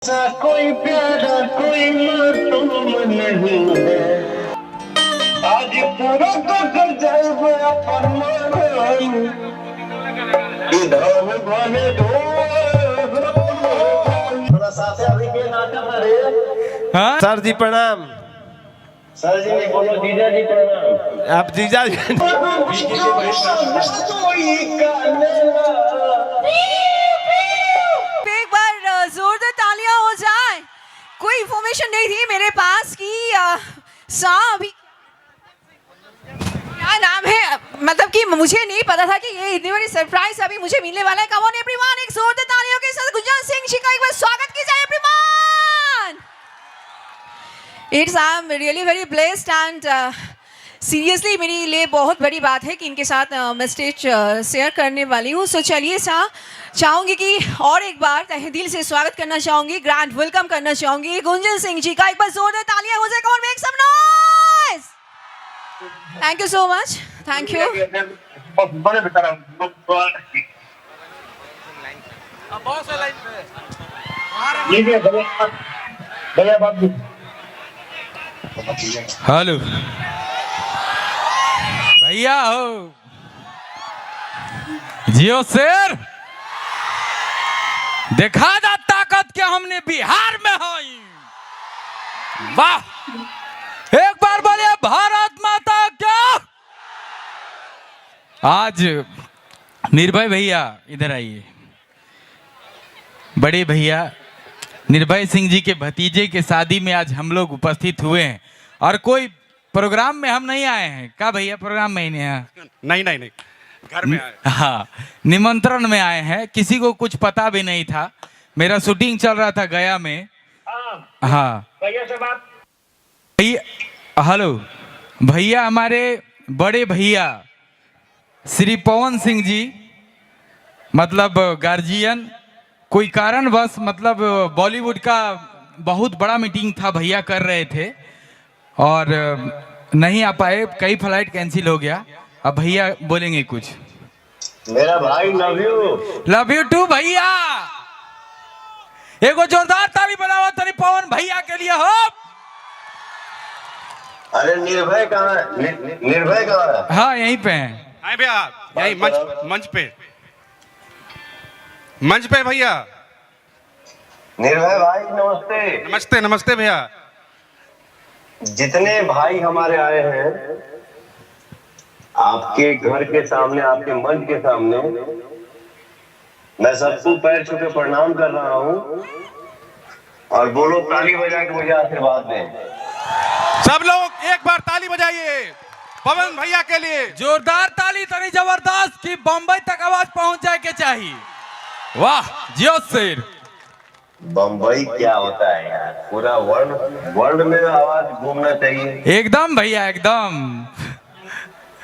कोई प्यारा कोई मासूम नहीं है। आज पूरा तो कर जाए अपन थोड़ा साथ अभी के नाटक अरे। हाँ सर जी प्रणाम। सर जी नहीं बोलो जीजा जी प्रणाम। आप जीजा जी एक बार जोरदार तालियां हो जाए। कोई इंफॉर्मेशन नहीं थी मेरे पास कि अभी क्या नाम है, मतलब कि मुझे नहीं पता था कि ये इतनी बड़ी सरप्राइज अभी मुझे मिलने वाला है। कम ऑन एवरीवन, एक जोरदार तालियों के साथ गुंजन सिंह जी का एक बार स्वागत कीजिए everyone. It's I am really very blessed and seriously मेरे लिए बहुत बड़ी बात है कि इनके साथ मैं स्टेज शेयर करने वाली हूँ। सो चलिए चाहूंगी कि और एक बार तहे दिल से स्वागत करना चाहूंगी, ग्रैंड वेलकम करना चाहूंगी गुंजन सिंह जी का। एक बार जोरदार तालियां हो जाए, come on make some noise. Thank you so much, thank you. बड़े बेचारा भैया बात हेलो भैया हो जियो शेर देखा जा ताकत के हमने बिहार में हो। वाह, एक बार बोले भारत माता क्या। आज निर्भय भैया इधर आइए। बड़े भैया निर्भय सिंह जी के भतीजे के शादी में आज हम लोग उपस्थित हुए हैं और कोई प्रोग्राम में हम नहीं आए हैं। क्या भैया प्रोग्राम में ही नहीं आए? नहीं घर में आए। हाँ, निमंत्रण में आए हैं। किसी को कुछ पता भी नहीं था। मेरा शूटिंग चल रहा था गया में। हाँ भैया से बात। भैया हेलो भैया, हमारे बड़े भैया श्री पवन सिंह जी मतलब गार्जियन कोई कारणवश मतलब बॉलीवुड का बहुत बड़ा मीटिंग था, भैया कर रहे थे और नहीं आ पाए, कई फ्लाइट कैंसिल हो गया। अब भैया बोलेंगे कुछ। मेरा भाई लव यू टू भैया। एगो जोरदार ताली बजाओ तनी पवन भैया के लिए हो। अरे निर्भय कहाँ है? निर्भय कहाँ है? हाँ यहीं पे हैं। आए भैया यही मंच पे भैया। निर्भय भाई नमस्ते। नमस्ते भैया। जितने भाई हमारे आए हैं आपके घर के सामने, आपके मंच के सामने, मैं सबको पैर छू के प्रणाम कर रहा हूँ और बोलो ताली बजा के मुझे आशीर्वाद दें। सब लोग एक बार ताली बजाइए पवन भैया के लिए। जोरदार ताली तनी जबरदस्त की बम्बई तक आवाज पहुंच जाए के चाहिए। वाह जियो शेर। बम्बई क्या होता है यार, पूरा वर्ल्ड में आवाज घूमना चाहिए। एकदम भैया एकदम।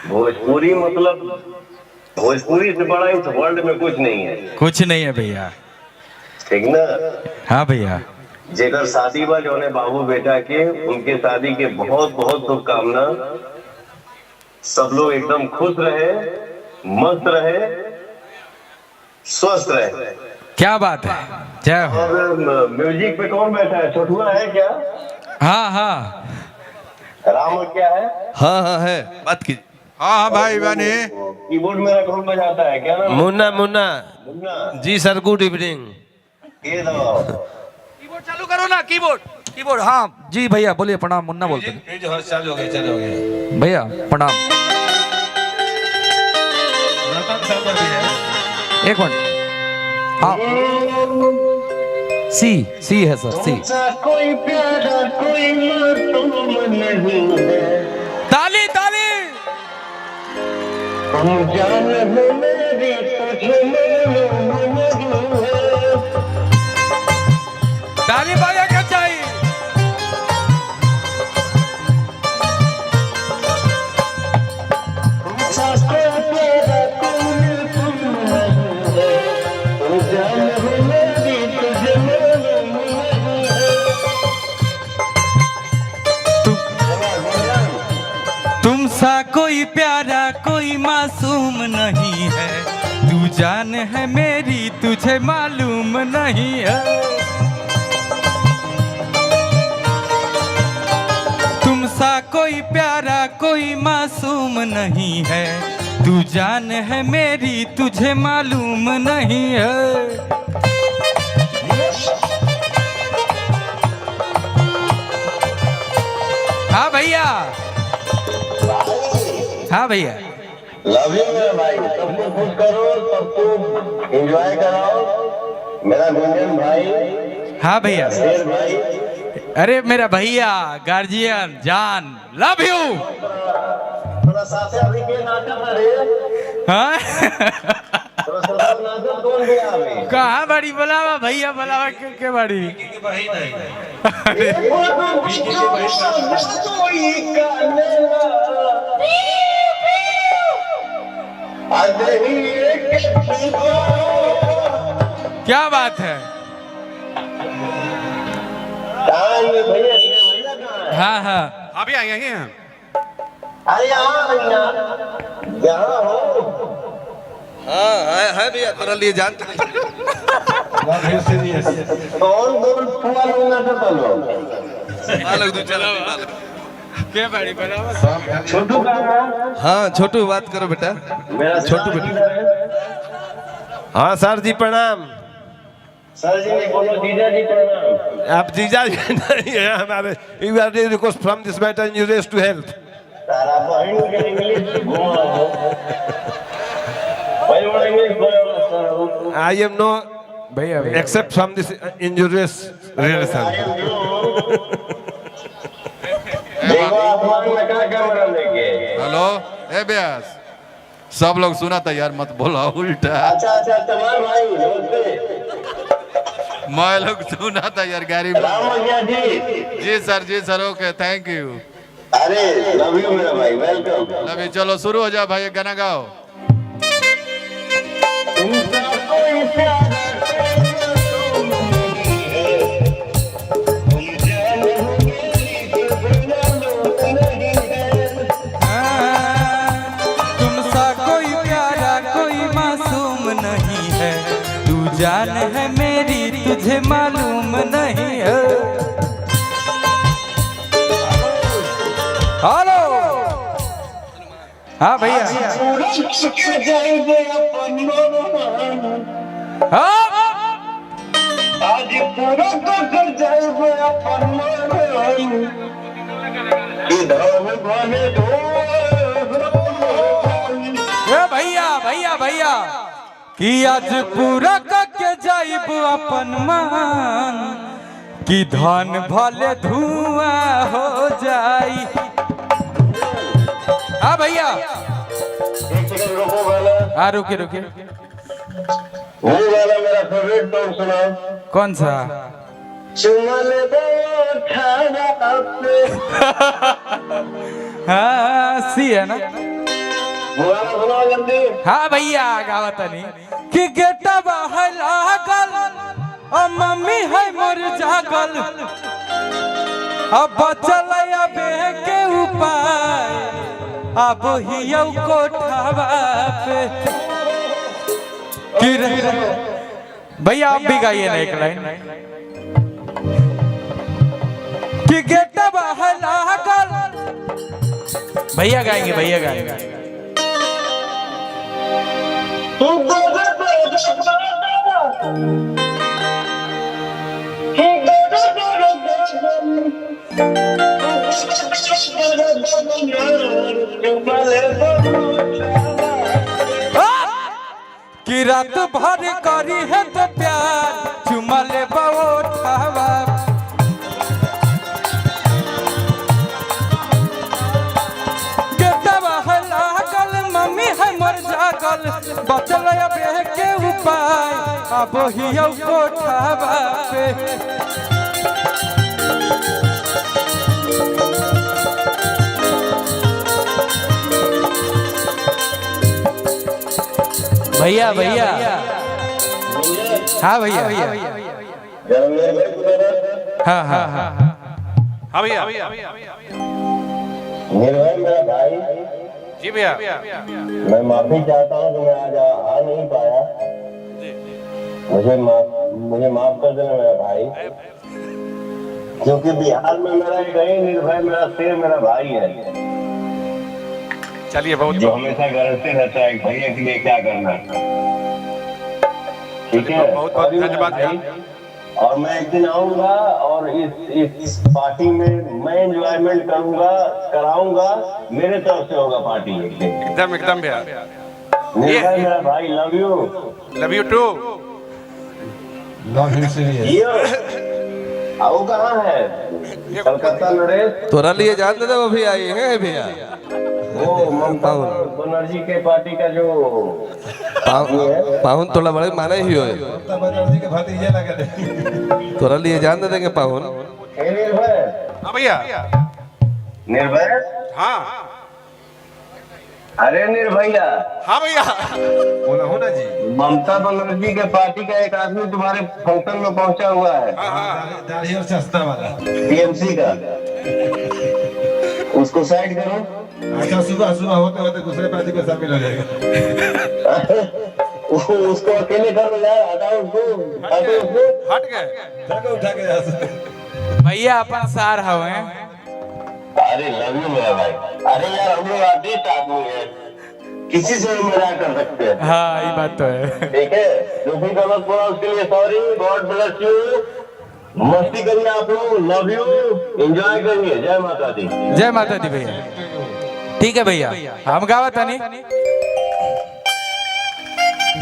भोजपुरी मतलब भोजपुरी से बड़ा इस वर्ल्ड में कुछ नहीं है। कुछ नहीं है भैया, ठीक ना? हाँ भैया। जेकर शादी बा जो बाबू बेटा के, उनके शादी के बहुत बहुत शुभकामना। सब लोग एकदम खुश रहे, मस्त रहे, स्वस्थ रहे। क्या बात है, जय हो। और म्यूजिक पे कौन बैठा है? छोटुआ है क्या? हाँ राम क्या है? हाँ है, बात कीजिए। हाँ भाई बने। कीबोर्ड मेरा कौन बजाता है? क्या नाम? Munna ji sir, good evening. ये दबाओ। कीबोर्ड चालू करो ना, कीबोर्ड। हाँ जी भैया बोलिए, प्रणाम। मुन्ना बोलते हैं। चालू हो गया भैया प्रणाम। एक मिनट। हाँ सी है सर, सी। कोई प्यारा कोई मासूम नहीं है। ताली हम जान में मेरी तुझे मालूम नहीं है। ताली बजा के चाहिए। तुमसा कोई प्यारा कोई मासूम नहीं है, तू जान है मेरी तुझे मालूम नहीं है। नहीं है, तू जान है मेरी तुझे मालूम नहीं है। हाँ भैया, हाँ भैया, लव यू मेरा भाई, सबको खुश करो, सबको एंजॉय कराओ। मेरा गुंजन भाई, हाँ भैया, शेर भाई, अरे मेरा भैया गार्जियन जान, लव यू। थोड़ा साथे अभी के नाटक रे, हाँ थोड़ा सा नाटक कौन दिया अभी? कहाँ बड़ी बुलावा भैया, बुलावा के बड़ी क्या बात है। हाँ हाँ, अभी आए यही हैं। अरे यहाँ हो। हाँ है भैया, तेरा लिए जान। कौन फुआ लोग नाटक कर लो? अलग तू चला। क्या बड़ी बुलावा। छोटू का नाम? हाँ छोटू, बात करो बेटा। मेरा छोटू बेटा। हाँ सर जी प्रणाम। सर जी ने बोलो जीजा जी प्रणाम। आप जीजा जी नहीं है हमारे। You are request from this matter and you race to help. तारा बहन के इंग्लिश घुमाओ। भाई वो इंग्लिश बोलो। आई एम नो भैया except from this injurious relation. देखो आसमान में क्या कैमरा लेके। हेलो ए ब्यास, सब लोग सुना था यार, मत बोला उल्टा। अच्छा तमाम भाई नमस्ते। मैं लोग सुना था यार गाड़ी में। राम भैया जी। जी सर ओके, थैंक यू। अरे लव यू मेरा भाई, वेलकम। अभी चलो शुरू हो जाओ भाई, एक गाना गाओ। तुमसा कोई प्यार तुमसा कोई प्यारा कोई मासूम नहीं है, तू जान है मेरी तुझे मालूम नहीं है। हेलो, हाँ भैया, हाँ आज पूरा तो कर जाए अपन इधर बने भैया कि आज पूरा करके जाइब अपन मान, कि धन भले धुआं हो जाई। हाँ भैया, रोको गाना। हाँ रुके वो गाना मेरा फेवरेट सॉन्ग सुनाओ। कौन सा? चुमा ले दो खाना पे। हाँ सी है ना। वो गाना सुनाओ जल्दी। हाँ भैया गावत नहीं कि गेटा बाहर लागल और मम्मी है मोर जागल, अब बचल अबे के उपाय, अब हियौ कोठावा पे। कि भैया आप भी गाइए ना एक लाइन। कि गेटा बाहर लागल, भैया गाएंगे। कि रात भर करी है तो प्यार, चुमा ले उठावा। मम्मी है मर जागल, बचल अबे के उपाय, अब हियौ कोठावा पे। भैया हाँ भैया हाँ भैया। निर्भय मेरा भाई, जी भैया। मैं माफी चाहता हूँ कि मैं आज आ नहीं पाया। मुझे माफ कर देना मेरा भाई, क्योंकि बिहार में मेरा एक ही निर्भय मेरा शेर मेरा भाई है। चलिए बहुत जो हमेशा गरजते रहता है भैया के लिए क्या करना है। ठीक है, बहुत बहुत धन्यवाद भैया। और मैं एक दिन आऊंगा और इस पार्टी में मैं एंजॉयमेंट करूंगा, कराऊंगा, मेरे तरफ से होगा पार्टी। एकदम एकदम भैया। निर्भय मेरा भाई, love you. Love you too. वो कहाँ है? कलकत्ता नरेश। तोरा लिए जानते थे वो भी आए हैं भैया। वो ममता बनर्जी के पार्टी का जो पाहुन थोड़ा बड़े माने ही हो तोरा लिए जान दे देंगे पाहुन। निर्भय। हाँ भैया। निर्भय। हाँ अरे निर्भैया। हाँ भैया। बोला हो ना जी। ममता बनर्जी के पार्टी का एक आदमी तुम्हारे फंक्शन में पहुंचा हुआ है, दाढ़ी और सस्ता वाला। टीएमसी का। उसको साइड करो। अच्छा, सुबह सुबह होते होते दूसरे पार्टी में शामिल हो जाएगा। उसको अकेले कर यार, हटाओ उसको, हटाओ उसको। हट गए। उठा के यहाँ से। भैया अपन सार हवे। अरे लव यू मेरा भाई। अरे यार हम लोग आर्टिस्ट आदमी है, किसी से भी मजाक कर सकते हैं। हाँ ये बात तो है। ठीक है, जो भी गलत बोला उसके लिए सॉरी। God bless you. मस्ती करिए आप लोग, लव यू, एंजॉय करिए। जय माता दी। जय माता दी भैया। ठीक है भैया, हम गावत नहीं।